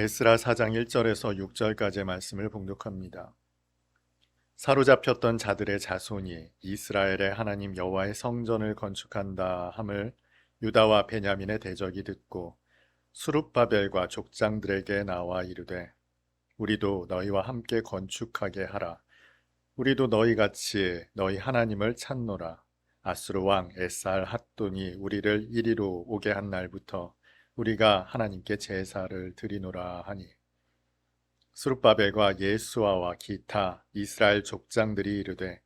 에스라 4장 1절에서 6절까지의 말씀을 봉독합니다. 사로잡혔던 자들의 자손이 이스라엘의 하나님 여호와의 성전을 건축한다 함을 유다와 베냐민의 대적이 듣고 수룹바벨과 족장들에게 나와 이르되 우리도 너희와 함께 건축하게 하라. 우리도 너희같이 너희 하나님을 찾노라. 아수르 왕 에살 핫돈이 우리를 이리로 오게 한 날부터 우리가 하나님께 제사를 드리노라 하니 스룹바벨과 예수아와 기타 이스라엘 족장들이 이르되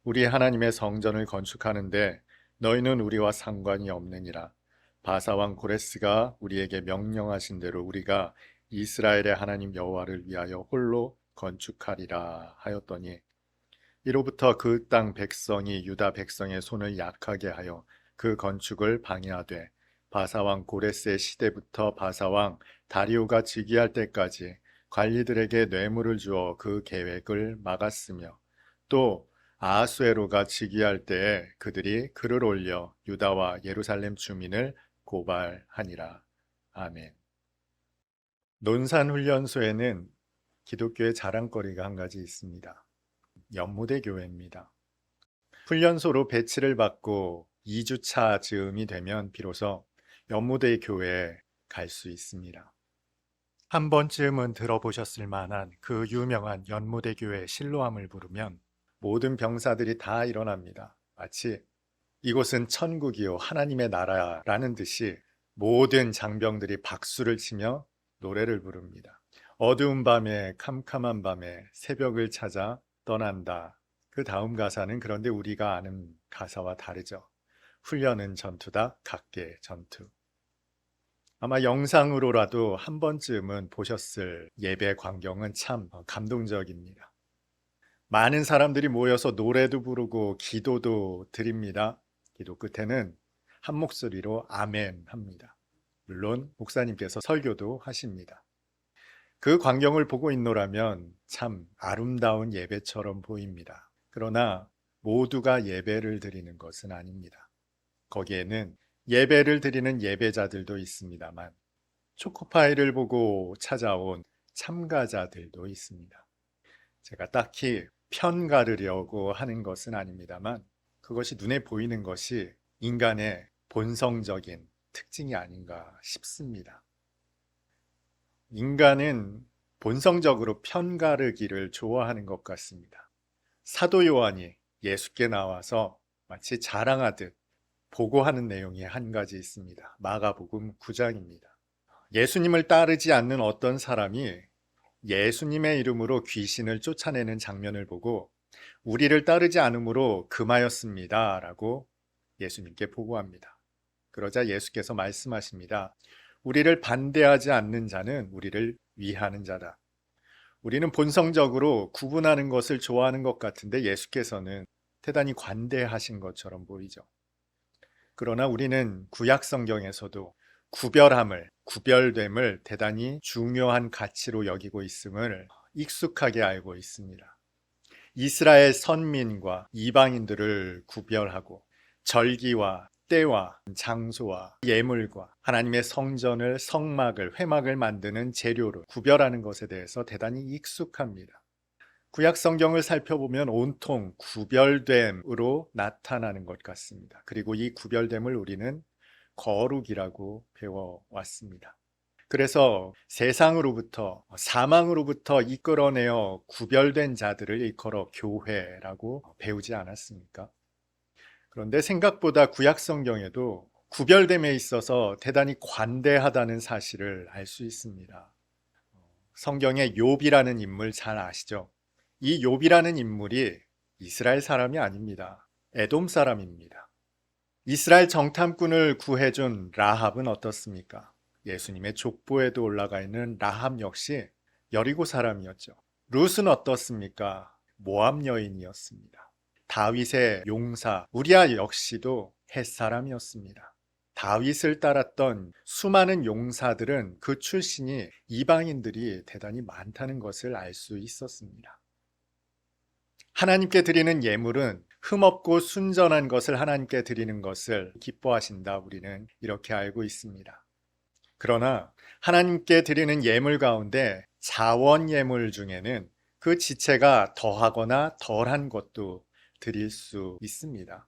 우리 하나님의 성전을 건축하는데 너희는 우리와 상관이 없느니라. 바사왕 고레스가 우리에게 명령하신 대로 우리가 이스라엘의 하나님 여호와를 위하여 홀로 건축하리라 하였더니 이로부터 그 땅 백성이 유다 백성의 손을 약하게 하여 그 건축을 방해하되 바사왕 고레스의 시대부터 바사왕 다리오가 즉위할 때까지 관리들에게 뇌물을 주어 그 계획을 막았으며 또 아하수에로가 즉위할 때에 그들이 글을 올려 유다와 예루살렘 주민을 고발하니라. 아멘. 논산훈련소에는 기독교의 자랑거리가 한 가지 있습니다. 연무대 교회입니다. 훈련소로 배치를 받고 2주차 즈음이 되면 비로소 연무대 교회에 갈 수 있습니다. 한 번쯤은 들어보셨을 만한 그 유명한 연무대 교회 실로암을 부르면 모든 병사들이 다 일어납니다. 마치 이곳은 천국이요 하나님의 나라라는 듯이 모든 장병들이 박수를 치며 노래를 부릅니다. 어두운 밤에 캄캄한 밤에 새벽을 찾아 떠난다. 그 다음 가사는 그런데 우리가 아는 가사와 다르죠. 훈련은 전투다 각계 전투. 아마 영상으로라도 한 번쯤은 보셨을 예배 광경은 참 감동적입니다. 많은 사람들이 모여서 노래도 부르고 기도도 드립니다. 기도 끝에는 한 목소리로 아멘 합니다. 물론 목사님께서 설교도 하십니다. 그 광경을 보고 있노라면 참 아름다운 예배처럼 보입니다. 그러나 모두가 예배를 드리는 것은 아닙니다. 거기에는 예배를 드리는 예배자들도 있습니다만 초코파이를 보고 찾아온 참가자들도 있습니다. 제가 딱히 편가르려고 하는 것은 아닙니다만 그것이 눈에 보이는 것이 인간의 본성적인 특징이 아닌가 싶습니다. 인간은 본성적으로 편가르기를 좋아하는 것 같습니다. 사도 요한이 예수께 나와서 마치 자랑하듯 보고하는 내용이 한 가지 있습니다. 마가복음 9장입니다. 예수님을 따르지 않는 어떤 사람이 예수님의 이름으로 귀신을 쫓아내는 장면을 보고 우리를 따르지 않으므로 금하였습니다 라고 예수님께 보고합니다. 그러자 예수께서 말씀하십니다. 우리를 반대하지 않는 자는 우리를 위하는 자다. 우리는 본성적으로 구분하는 것을 좋아하는 것 같은데 예수께서는 대단히 관대하신 것처럼 보이죠. 그러나 우리는 구약 성경에서도 구별됨을 대단히 중요한 가치로 여기고 있음을 익숙하게 알고 있습니다. 이스라엘 선민과 이방인들을 구별하고 절기와 때와 장소와 예물과 하나님의 성전을 성막을 회막을 만드는 재료를 구별하는 것에 대해서 대단히 익숙합니다. 구약 성경을 살펴보면 온통 구별됨으로 나타나는 것 같습니다. 그리고 이 구별됨을 우리는 거룩이라고 배워왔습니다. 그래서 세상으로부터 사망으로부터 이끌어내어 구별된 자들을 일컬어 교회라고 배우지 않았습니까? 그런데 생각보다 구약 성경에도 구별됨에 있어서 대단히 관대하다는 사실을 알 수 있습니다. 성경에 욥이라는 인물 잘 아시죠? 이 욥이라는 인물이 이스라엘 사람이 아닙니다. 에돔 사람입니다. 이스라엘 정탐꾼을 구해준 라합은 어떻습니까? 예수님의 족보에도 올라가 있는 라합 역시 여리고 사람이었죠. 룻은 어떻습니까? 모압 여인이었습니다. 다윗의 용사 우리아 역시도 헷 사람이었습니다. 다윗을 따랐던 수많은 용사들은 그 출신이 이방인들이 대단히 많다는 것을 알 수 있었습니다. 하나님께 드리는 예물은 흠없고 순전한 것을 하나님께 드리는 것을 기뻐하신다 우리는 이렇게 알고 있습니다. 그러나 하나님께 드리는 예물 가운데 자원 예물 중에는 그 지체가 더하거나 덜한 것도 드릴 수 있습니다.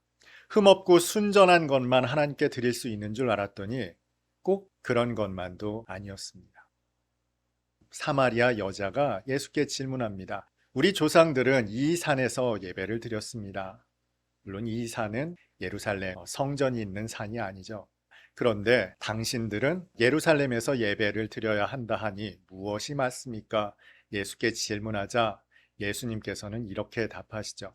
흠없고 순전한 것만 하나님께 드릴 수 있는 줄 알았더니 꼭 그런 것만도 아니었습니다. 사마리아 여자가 예수께 질문합니다. 우리 조상들은 이 산에서 예배를 드렸습니다. 물론 이 산은 예루살렘 성전이 있는 산이 아니죠. 그런데 당신들은 예루살렘에서 예배를 드려야 한다 하니 무엇이 맞습니까? 예수께 질문하자 예수님께서는 이렇게 답하시죠.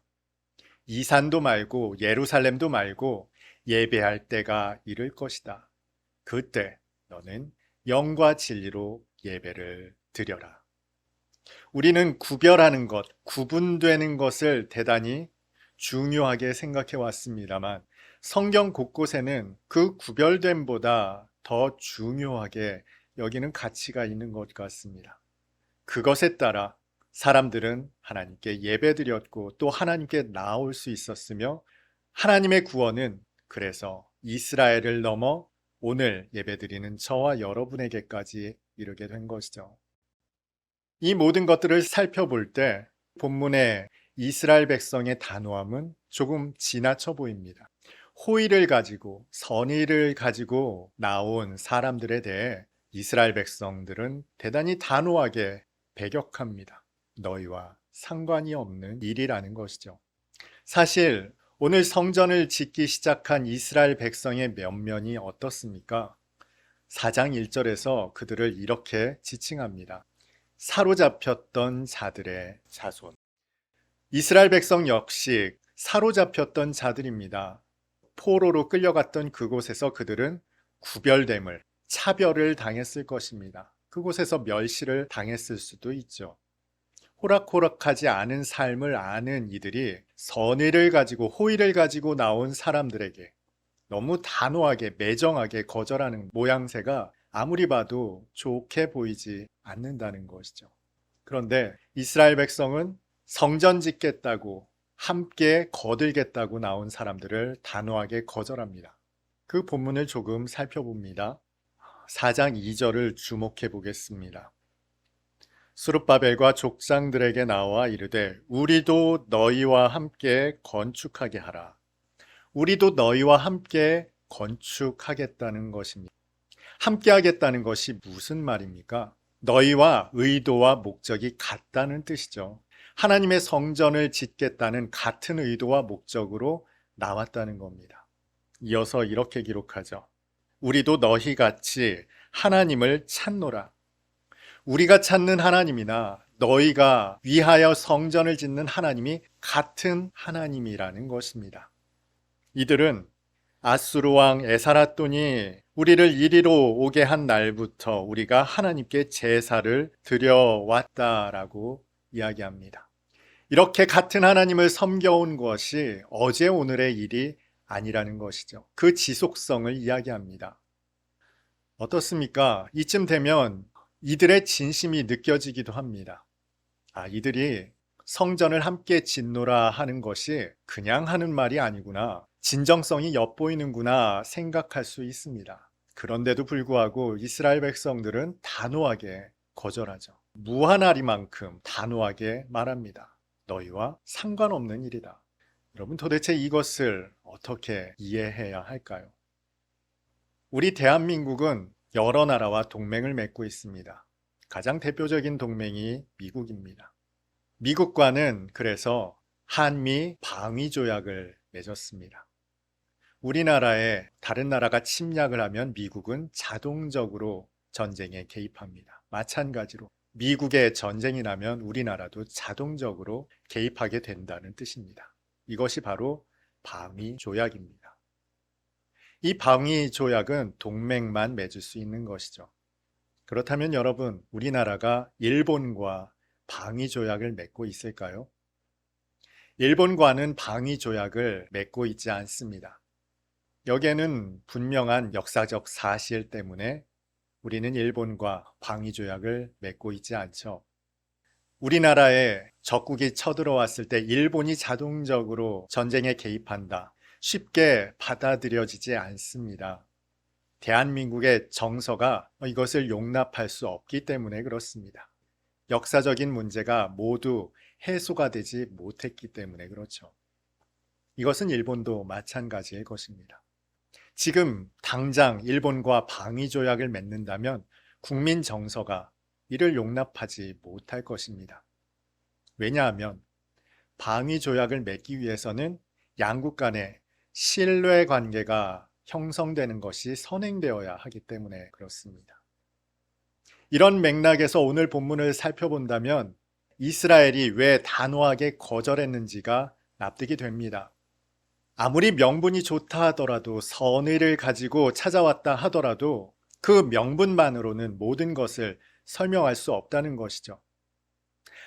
이 산도 말고 예루살렘도 말고 예배할 때가 이를 것이다. 그때 너는 영과 진리로 예배를 드려라. 우리는 구별하는 것, 구분되는 것을 대단히 중요하게 생각해 왔습니다만 성경 곳곳에는 그 구별됨보다 더 중요하게 여기는 가치가 있는 것 같습니다. 그것에 따라 사람들은 하나님께 예배드렸고 또 하나님께 나올 수 있었으며 하나님의 구원은 그래서 이스라엘을 넘어 오늘 예배드리는 저와 여러분에게까지 이르게 된 것이죠. 이 모든 것들을 살펴볼 때 본문의 이스라엘 백성의 단호함은 조금 지나쳐 보입니다. 호의를 가지고 선의를 가지고 나온 사람들에 대해 이스라엘 백성들은 대단히 단호하게 배격합니다. 너희와 상관이 없는 일이라는 것이죠. 사실 오늘 성전을 짓기 시작한 이스라엘 백성의 면면이 어떻습니까? 4장 1절에서 그들을 이렇게 지칭합니다. 사로잡혔던 자들의 자손. 이스라엘 백성 역시 사로잡혔던 자들입니다. 포로로 끌려갔던 그곳에서 그들은 구별됨을, 차별을 당했을 것입니다. 그곳에서 멸시를 당했을 수도 있죠. 호락호락하지 않은 삶을 아는 이들이 선의를 가지고 호의를 가지고 나온 사람들에게 너무 단호하게 매정하게 거절하는 모양새가 아무리 봐도 좋게 보이지 않는다는 것이죠. 그런데 이스라엘 백성은 성전 짓겠다고 함께 거들겠다고 나온 사람들을 단호하게 거절합니다. 그 본문을 조금 살펴봅니다. 4장 2절을 주목해 보겠습니다. 스룹바벨과 족장들에게 나와 이르되 우리도 너희와 함께 건축하게 하라. 우리도 너희와 함께 건축하겠다는 것입니다. 함께 하겠다는 것이 무슨 말입니까? 너희와 의도와 목적이 같다는 뜻이죠. 하나님의 성전을 짓겠다는 같은 의도와 목적으로 나왔다는 겁니다. 이어서 이렇게 기록하죠. 우리도 너희같이 하나님을 찾노라. 우리가 찾는 하나님이나 너희가 위하여 성전을 짓는 하나님이 같은 하나님이라는 것입니다. 이들은 아수르 왕 에사라돈이 우리를 이리로 오게 한 날부터 우리가 하나님께 제사를 드려왔다라고 이야기합니다. 이렇게 같은 하나님을 섬겨온 것이 어제 오늘의 일이 아니라는 것이죠. 그 지속성을 이야기합니다. 어떻습니까? 이쯤 되면 이들의 진심이 느껴지기도 합니다. 이들이 성전을 함께 짓노라 하는 것이 그냥 하는 말이 아니구나. 진정성이 엿보이는구나 생각할 수 있습니다. 그런데도 불구하고 이스라엘 백성들은 단호하게 거절하죠. 무하나리만큼 단호하게 말합니다. 너희와 상관없는 일이다. 여러분 도대체 이것을 어떻게 이해해야 할까요? 우리 대한민국은 여러 나라와 동맹을 맺고 있습니다. 가장 대표적인 동맹이 미국입니다. 미국과는 그래서 한미 방위조약을 맺었습니다. 우리나라에 다른 나라가 침략을 하면 미국은 자동적으로 전쟁에 개입합니다. 마찬가지로 미국의 전쟁이 나면 우리나라도 자동적으로 개입하게 된다는 뜻입니다. 이것이 바로 방위조약입니다. 이 방위조약은 동맹만 맺을 수 있는 것이죠. 그렇다면 여러분, 우리나라가 일본과 방위조약을 맺고 있을까요? 일본과는 방위조약을 맺고 있지 않습니다. 여기에는 분명한 역사적 사실 때문에 우리는 일본과 방위조약을 맺고 있지 않죠. 우리나라에 적국이 쳐들어왔을 때 일본이 자동적으로 전쟁에 개입한다. 쉽게 받아들여지지 않습니다. 대한민국의 정서가 이것을 용납할 수 없기 때문에 그렇습니다. 역사적인 문제가 모두 해소가 되지 못했기 때문에 그렇죠. 이것은 일본도 마찬가지일 것입니다. 지금 당장 일본과 방위조약을 맺는다면 국민 정서가 이를 용납하지 못할 것입니다. 왜냐하면 방위조약을 맺기 위해서는 양국 간의 신뢰 관계가 형성되는 것이 선행되어야 하기 때문에 그렇습니다. 이런 맥락에서 오늘 본문을 살펴본다면 이스라엘이 왜 단호하게 거절했는지가 납득이 됩니다. 아무리 명분이 좋다 하더라도, 선의를 가지고 찾아왔다 하더라도 그 명분만으로는 모든 것을 설명할 수 없다는 것이죠.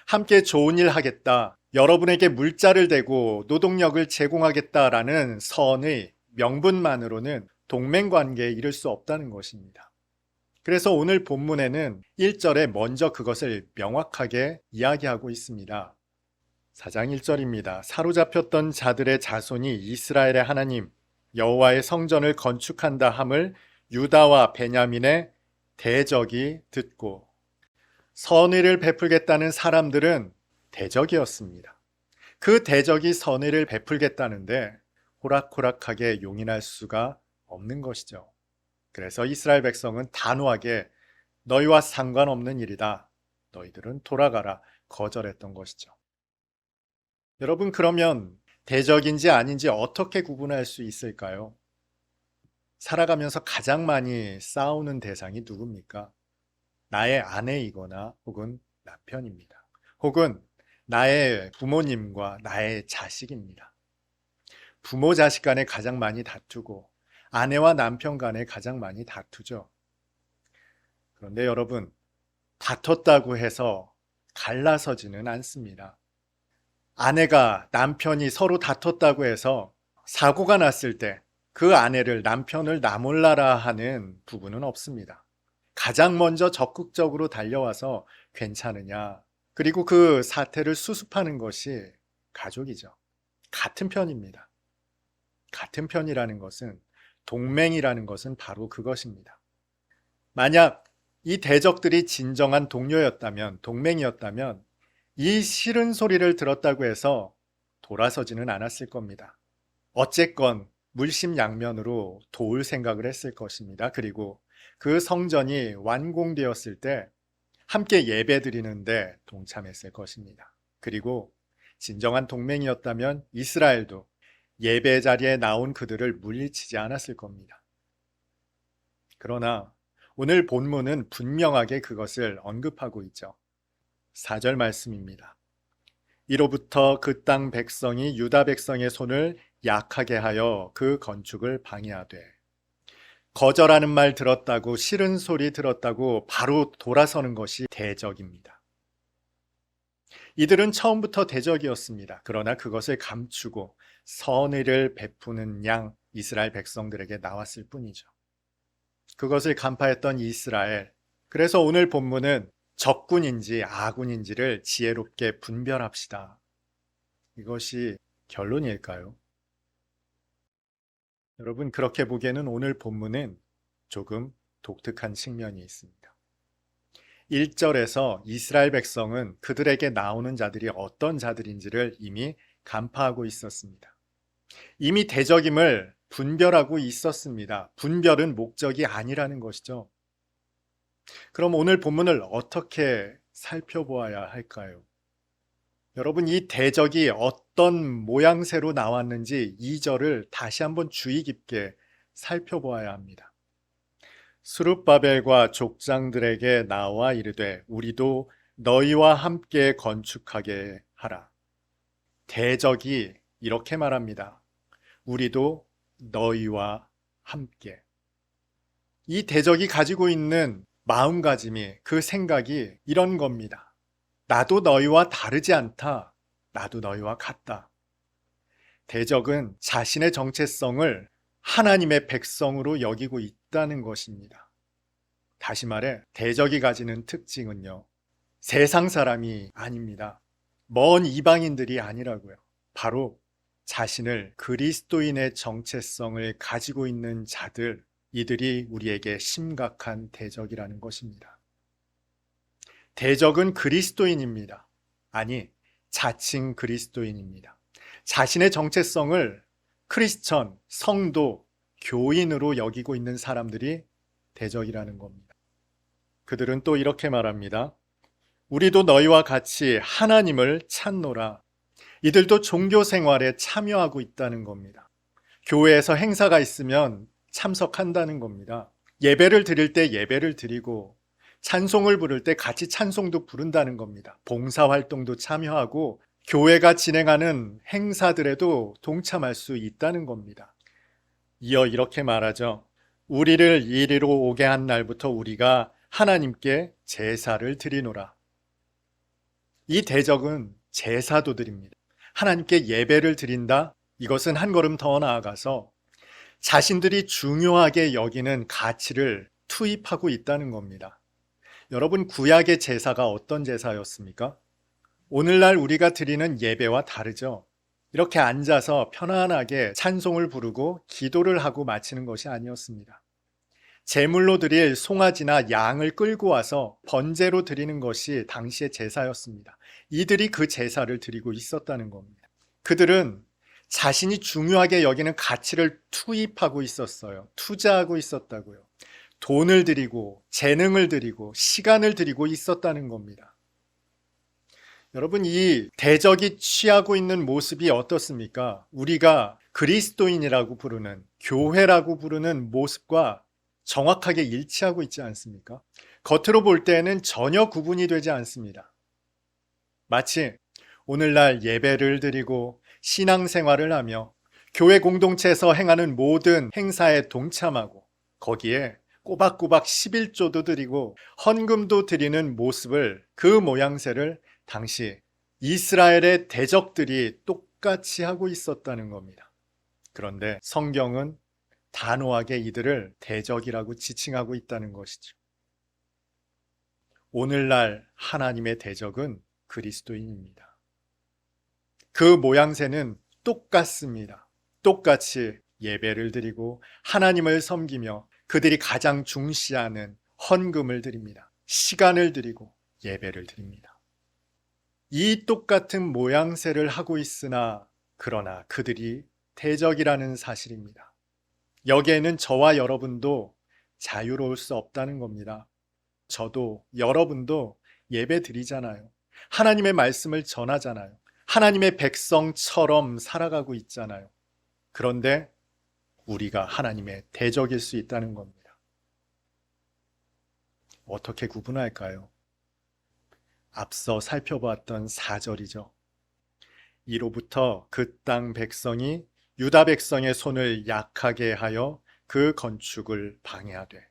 함께 좋은 일 하겠다, 여러분에게 물자를 대고 노동력을 제공하겠다라는 선의 명분만으로는 동맹관계에 이를 수 없다는 것입니다. 그래서 오늘 본문에는 1절에 먼저 그것을 명확하게 이야기하고 있습니다. 4장 1절입니다. 사로잡혔던 자들의 자손이 이스라엘의 하나님 여호와의 성전을 건축한다 함을 유다와 베냐민의 대적이 듣고. 선의를 베풀겠다는 사람들은 대적이었습니다. 그 대적이 선의를 베풀겠다는데 호락호락하게 용인할 수가 없는 것이죠. 그래서 이스라엘 백성은 단호하게 너희와 상관없는 일이다, 너희들은 돌아가라, 거절했던 것이죠. 여러분, 그러면 대적인지 아닌지 어떻게 구분할 수 있을까요? 살아가면서 가장 많이 싸우는 대상이 누굽니까? 나의 아내이거나 혹은 남편입니다. 혹은 나의 부모님과 나의 자식입니다. 부모 자식 간에 가장 많이 다투고 아내와 남편 간에 가장 많이 다투죠. 그런데 여러분, 다퉜다고 해서 갈라서지는 않습니다. 아내가 남편이 서로 다퉜다고 해서 사고가 났을 때 그 아내를, 남편을 나몰라라 하는 부분은 없습니다. 가장 먼저 적극적으로 달려와서 괜찮으냐, 그리고 그 사태를 수습하는 것이 가족이죠. 같은 편입니다. 같은 편이라는 것은, 동맹이라는 것은 바로 그것입니다. 만약 이 대적들이 진정한 동료였다면, 동맹이었다면 이 싫은 소리를 들었다고 해서 돌아서지는 않았을 겁니다. 어쨌건 물심양면으로 도울 생각을 했을 것입니다. 그리고 그 성전이 완공되었을 때 함께 예배드리는데 동참했을 것입니다. 그리고 진정한 동맹이었다면 이스라엘도 예배 자리에 나온 그들을 물리치지 않았을 겁니다. 그러나 오늘 본문은 분명하게 그것을 언급하고 있죠. 4절 말씀입니다. 이로부터 그 땅 백성이 유다 백성의 손을 약하게 하여 그 건축을 방해하되. 거절하는 말 들었다고, 싫은 소리 들었다고 바로 돌아서는 것이 대적입니다. 이들은 처음부터 대적이었습니다. 그러나 그것을 감추고 선의를 베푸는 양 이스라엘 백성들에게 나왔을 뿐이죠. 그것을 간파했던 이스라엘. 그래서 오늘 본문은 적군인지 아군인지를 지혜롭게 분별합시다, 이것이 결론일까요? 여러분, 그렇게 보기에는 오늘 본문은 조금 독특한 측면이 있습니다. 1절에서 이스라엘 백성은 그들에게 나오는 자들이 어떤 자들인지를 이미 간파하고 있었습니다. 이미 대적임을 분별하고 있었습니다. 분별은 목적이 아니라는 것이죠. 그럼 오늘 본문을 어떻게 살펴보아야 할까요? 여러분, 이 대적이 어떤 모양새로 나왔는지 2절을 다시 한번 주의 깊게 살펴보아야 합니다. 스룹바벨과 족장들에게 나와 이르되 우리도 너희와 함께 건축하게 하라. 대적이 이렇게 말합니다. 우리도 너희와 함께. 이 대적이 가지고 있는 마음가짐이, 그 생각이 이런 겁니다. 나도 너희와 다르지 않다. 나도 너희와 같다. 대적은 자신의 정체성을 하나님의 백성으로 여기고 있다는 것입니다. 다시 말해, 대적이 가지는 특징은요, 세상 사람이 아닙니다. 먼 이방인들이 아니라고요. 바로 자신을 그리스도인의 정체성을 가지고 있는 자들, 이들이 우리에게 심각한 대적이라는 것입니다. 대적은 그리스도인입니다. 아니, 자칭 그리스도인입니다. 자신의 정체성을 크리스천, 성도, 교인으로 여기고 있는 사람들이 대적이라는 겁니다. 그들은 또 이렇게 말합니다. 우리도 너희와 같이 하나님을 찾노라. 이들도 종교 생활에 참여하고 있다는 겁니다. 교회에서 행사가 있으면 참석한다는 겁니다. 예배를 드릴 때 예배를 드리고 찬송을 부를 때 같이 찬송도 부른다는 겁니다. 봉사활동도 참여하고 교회가 진행하는 행사들에도 동참할 수 있다는 겁니다. 이어 이렇게 말하죠. 우리를 이리로 오게 한 날부터 우리가 하나님께 제사를 드리노라. 이 대적은 제사도 드립니다. 하나님께 예배를 드린다? 이것은 한 걸음 더 나아가서 자신들이 중요하게 여기는 가치를 투입하고 있다는 겁니다. 여러분, 구약의 제사가 어떤 제사였습니까? 오늘날 우리가 드리는 예배와 다르죠. 이렇게 앉아서 편안하게 찬송을 부르고 기도를 하고 마치는 것이 아니었습니다. 제물로 드릴 송아지나 양을 끌고 와서 번제로 드리는 것이 당시의 제사였습니다. 이들이 그 제사를 드리고 있었다는 겁니다. 그들은 자신이 중요하게 여기는 가치를 투입하고 있었어요. 투자하고 있었다고요. 돈을 드리고 재능을 드리고 시간을 드리고 있었다는 겁니다. 여러분, 이 대적이 취하고 있는 모습이 어떻습니까? 우리가 그리스도인이라고 부르는, 교회라고 부르는 모습과 정확하게 일치하고 있지 않습니까? 겉으로 볼 때는 전혀 구분이 되지 않습니다. 마치 오늘날 예배를 드리고 신앙생활을 하며 교회 공동체에서 행하는 모든 행사에 동참하고 거기에 꼬박꼬박 11조도 드리고 헌금도 드리는 모습을, 그 모양새를 당시 이스라엘의 대적들이 똑같이 하고 있었다는 겁니다. 그런데 성경은 단호하게 이들을 대적이라고 지칭하고 있다는 것이죠. 오늘날 하나님의 대적은 그리스도인입니다. 그 모양새는 똑같습니다. 똑같이 예배를 드리고 하나님을 섬기며 그들이 가장 중시하는 헌금을 드립니다. 시간을 드리고 예배를 드립니다. 이 똑같은 모양새를 하고 있으나 그러나 그들이 대적이라는 사실입니다. 여기에는 저와 여러분도 자유로울 수 없다는 겁니다. 저도 여러분도 예배 드리잖아요. 하나님의 말씀을 전하잖아요. 하나님의 백성처럼 살아가고 있잖아요. 그런데 우리가 하나님의 대적일 수 있다는 겁니다. 어떻게 구분할까요? 앞서 살펴보았던 4절이죠. 이로부터 그 땅 백성이 유다 백성의 손을 약하게 하여 그 건축을 방해하되.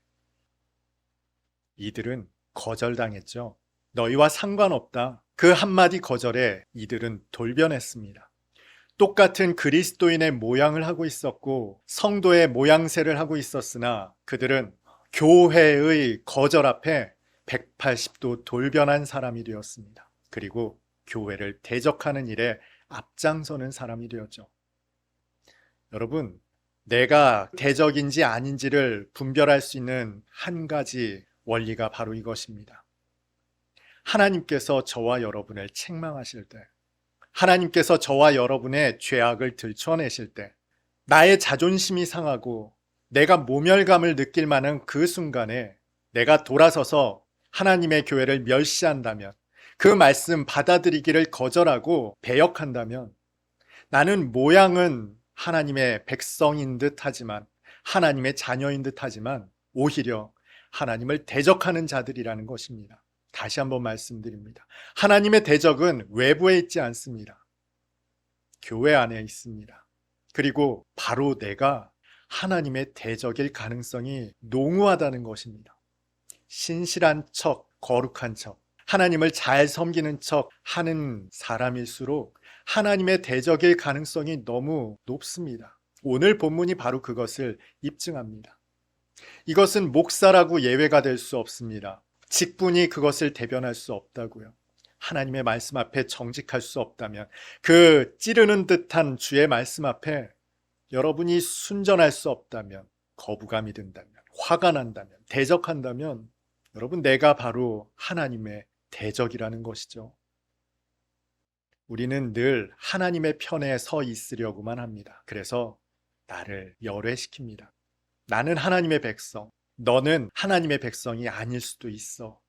이들은 거절당했죠. 너희와 상관없다. 그 한마디 거절에 이들은 돌변했습니다. 똑같은 그리스도인의 모양을 하고 있었고 성도의 모양새를 하고 있었으나 그들은 교회의 거절 앞에 180도 돌변한 사람이 되었습니다. 그리고 교회를 대적하는 일에 앞장서는 사람이 되었죠. 여러분, 내가 대적인지 아닌지를 분별할 수 있는 한 가지 원리가 바로 이것입니다. 하나님께서 저와 여러분을 책망하실 때, 하나님께서 저와 여러분의 죄악을 들춰내실 때, 나의 자존심이 상하고 내가 모멸감을 느낄 만한 그 순간에 내가 돌아서서 하나님의 교회를 멸시한다면, 그 말씀 받아들이기를 거절하고 배역한다면, 나는 모양은 하나님의 백성인 듯 하지만, 하나님의 자녀인 듯 하지만 오히려 하나님을 대적하는 자들이라는 것입니다. 다시 한번 말씀드립니다. 하나님의 대적은 외부에 있지 않습니다. 교회 안에 있습니다. 그리고 바로 내가 하나님의 대적일 가능성이 농후하다는 것입니다. 신실한 척, 거룩한 척, 하나님을 잘 섬기는 척 하는 사람일수록 하나님의 대적일 가능성이 너무 높습니다. 오늘 본문이 바로 그것을 입증합니다. 이것은 목사라고 예외가 될 수 없습니다. 직분이 그것을 대변할 수 없다고요. 하나님의 말씀 앞에 정직할 수 없다면, 그 찌르는 듯한 주의 말씀 앞에 여러분이 순전할 수 없다면, 거부감이 든다면, 화가 난다면, 대적한다면 여러분 내가 바로 하나님의 대적이라는 것이죠. 우리는 늘 하나님의 편에 서 있으려고만 합니다. 그래서 나를 열외시킵니다. 나는 하나님의 백성, 너는 하나님의 백성이 아닐 수도 있어.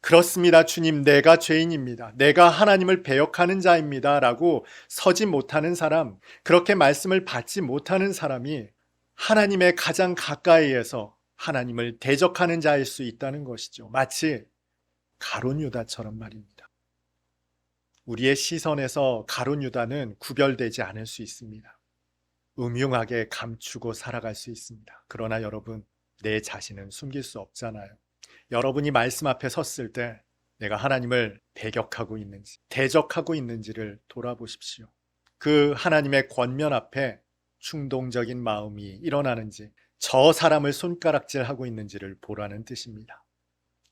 그렇습니다, 주님. 내가 죄인입니다. 내가 하나님을 배역하는 자입니다. 라고 서지 못하는 사람, 그렇게 말씀을 받지 못하는 사람이 하나님의 가장 가까이에서 하나님을 대적하는 자일 수 있다는 것이죠. 마치 가룟 유다처럼 말입니다. 우리의 시선에서 가룟 유다는 구별되지 않을 수 있습니다. 음흉하게 감추고 살아갈 수 있습니다. 그러나 여러분, 내 자신은 숨길 수 없잖아요. 여러분이 말씀 앞에 섰을 때 내가 하나님을 배격하고 있는지, 대적하고 있는지를 돌아보십시오. 그 하나님의 권면 앞에 충동적인 마음이 일어나는지, 저 사람을 손가락질하고 있는지를 보라는 뜻입니다.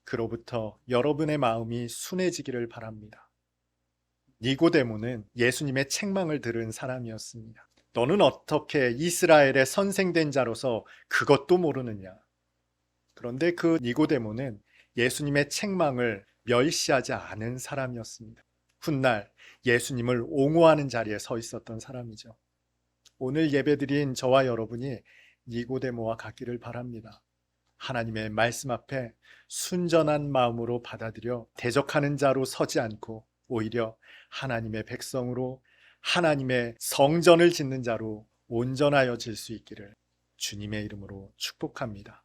그로부터 여러분의 마음이 순해지기를 바랍니다. 니고데모는 예수님의 책망을 들은 사람이었습니다. 너는 어떻게 이스라엘의 선생된 자로서 그것도 모르느냐? 그런데 그 니고데모는 예수님의 책망을 멸시하지 않은 사람이었습니다. 훗날 예수님을 옹호하는 자리에 서 있었던 사람이죠. 오늘 예배드린 저와 여러분이 니고데모와 같기를 바랍니다. 하나님의 말씀 앞에 순전한 마음으로 받아들여 대적하는 자로 서지 않고 오히려 하나님의 백성으로 하나님의 성전을 짓는 자로 온전하여질 수 있기를 주님의 이름으로 축복합니다.